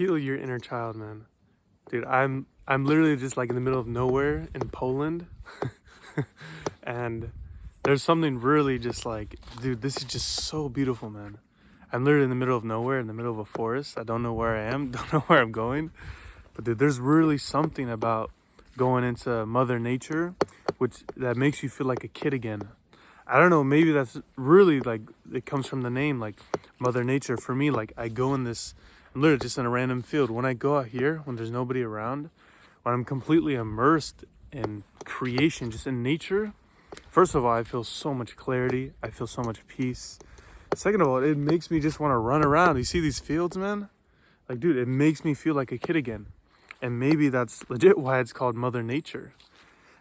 Heal your inner child, man. Dude, I'm literally just like in the middle of nowhere in Poland. And there's something really just like, dude, this is just so beautiful, man. I'm literally in the middle of nowhere, in the middle of a forest. I don't know where I am, don't know where I'm going. But dude, there's really something about going into Mother Nature, which that makes you feel like a kid again. I don't know, maybe that's really like, it comes from the name, like Mother Nature. For me, like I go in this, I'm literally just in a random field. When I go out here, when there's nobody around, when I'm completely immersed in creation, just in nature, first of all, I feel so much clarity. I feel so much peace. Second of all, it makes me just want to run around. You see these fields, man? Like, dude, it makes me feel like a kid again. And maybe that's legit why it's called Mother Nature.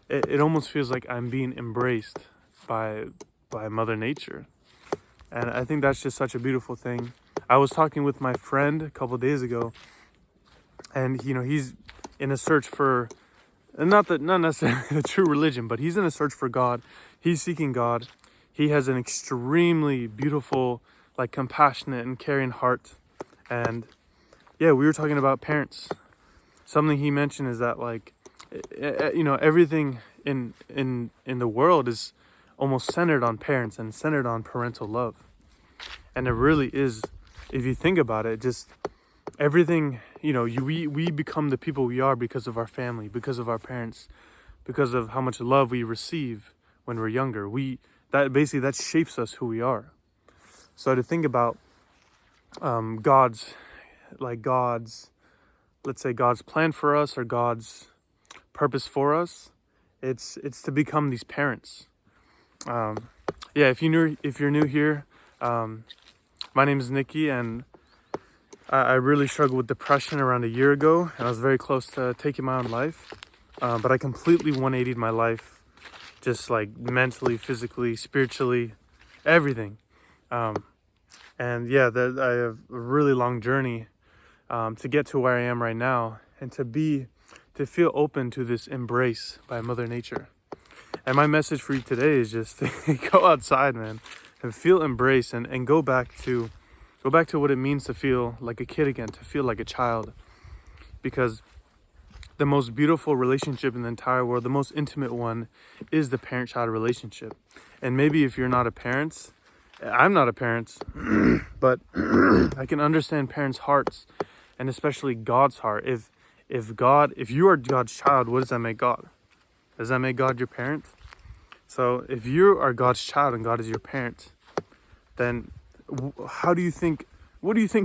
It almost feels like I'm being embraced by Mother Nature. And I think that's just such a beautiful thing. I was talking with my friend a couple of days ago, and he's in a search for not necessarily the true religion, but he's in a search for God. He's seeking God. He has an extremely beautiful, like compassionate and caring heart. And yeah, we were talking about parents. Something he mentioned is that like, everything in the world is almost centered on parents and centered on parental love. And it really is, if you think about it, just everything, we become the people we are because of our family, because of our parents, because of how much love we receive when we're younger. That shapes us who we are. So to think about God's let's say God's plan for us or God's purpose for us, it's to become these parents. If you're new here, my name is Nicky, and I really struggled with depression around a year ago, and I was very close to taking my own life. But I completely 180'd my life, just like mentally, physically, spiritually, everything. I have a really long journey to get to where I am right now, and to feel open to this embrace by Mother Nature. And my message for you today is just to go outside, man, and feel embrace, and go back to what it means to feel like a kid again, to feel like a child. Because the most beautiful relationship in the entire world, the most intimate one, is the parent-child relationship. And maybe if you're not a parent, I'm not a parent, but I can understand parents' hearts, and especially God's heart. If you are God's child, what does that make God? Does that make God your parent? So if you are God's child and God is your parent, then what do you think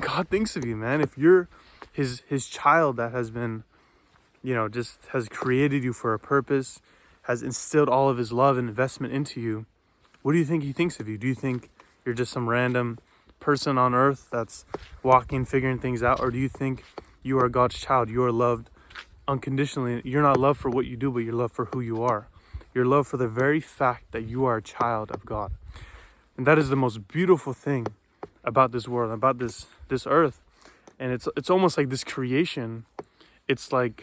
God thinks of you, man? If you're his child that has been, just has created you for a purpose, has instilled all of his love and investment into you, what do you think he thinks of you? Do you think you're just some random person on earth that's walking, figuring things out? Or do you think you are God's child? You are loved unconditionally. You're not loved for what you do, but you're loved for who you are. You're loved for the very fact that you are a child of God. And that is the most beautiful thing about this world, about this earth. And it's almost like this creation. It's like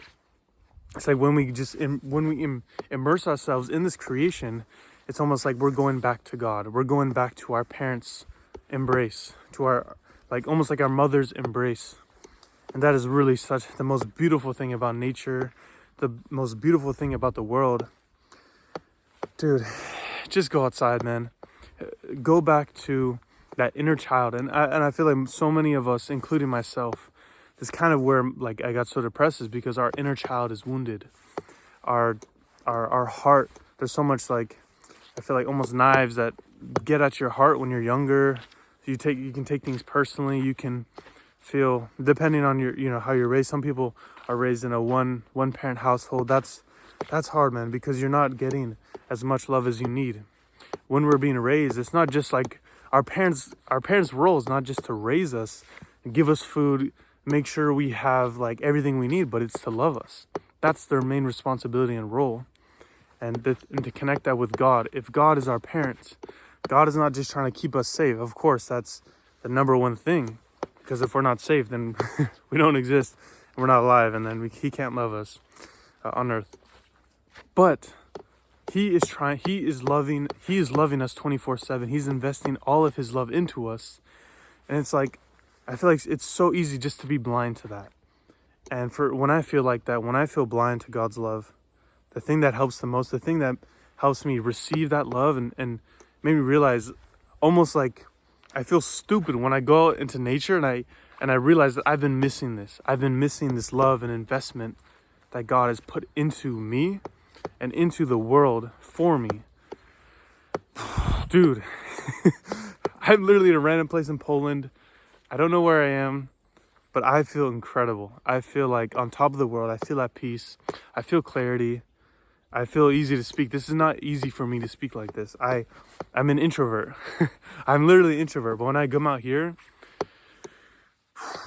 when we immerse ourselves in this creation, it's almost like we're going back to God. We're going back to our parents' embrace, to our, like almost like our mother's embrace. And that is really the most beautiful thing about nature, the most beautiful thing about the world. Dude, just go outside, man. Go back to that inner child. And I feel like so many of us, including myself, this kind of where like I got so depressed is because our inner child is wounded. Our heart, there's so much like, I feel like almost knives that get at your heart when you're younger. You can take things personally. You can feel, depending on your, how you're raised. Some people are raised in a one parent household. That's hard, man, because you're not getting as much love as you need. When we're being raised, it's not just like our parents' role is not just to raise us, give us food, make sure we have like everything we need, but it's to love us. That's their main responsibility and role. And to connect that with God. If God is our parent, God is not just trying to keep us safe. Of course, that's the number one thing. Because if we're not safe, then we don't exist. We're not alive, and then he can't love us on earth. But he is loving us 24/7. He's investing all of his love into us. And it's like, I feel like it's so easy just to be blind to that. And for when I feel like that, when I feel blind to God's love, the thing that helps the most, the thing that helps me receive that love and made me realize, almost like I feel stupid when I go out into nature and I realize that I've been missing this. I've been missing this love and investment that God has put into me and into the world for me. Dude, I'm literally in a random place in Poland. I don't know where I am, but I feel incredible. I feel like on top of the world. I feel at peace. I feel clarity. I feel easy to speak. This is not easy for me to speak like this. I'm an introvert. I'm literally an introvert. But when I come out here,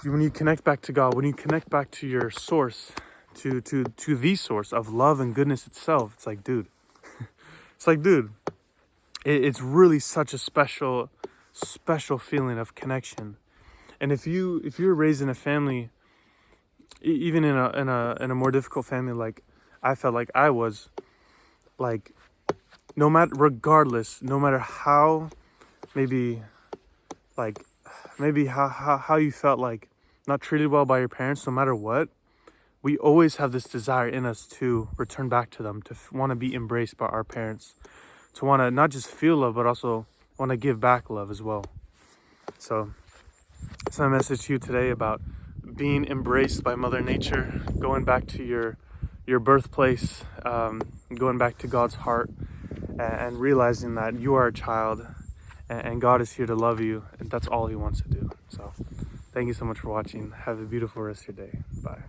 when you connect back to God, when you connect back to your source, to the source of love and goodness itself, it's like, dude, it's really such a special feeling of connection. And if you were raised in a family, even in a more difficult family, like I felt like I was, like, no matter how, maybe how you felt like not treated well by your parents, no matter what, we always have this desire in us to return back to them, to want to be embraced by our parents, to want to not just feel love, but also want to give back love as well. So it's my message to you today about being embraced by Mother Nature, going back to your birthplace, going back to God's heart, and realizing that you are a child and God is here to love you, and that's all He wants to do. So thank you so much for watching. Have a beautiful rest of your day. Bye.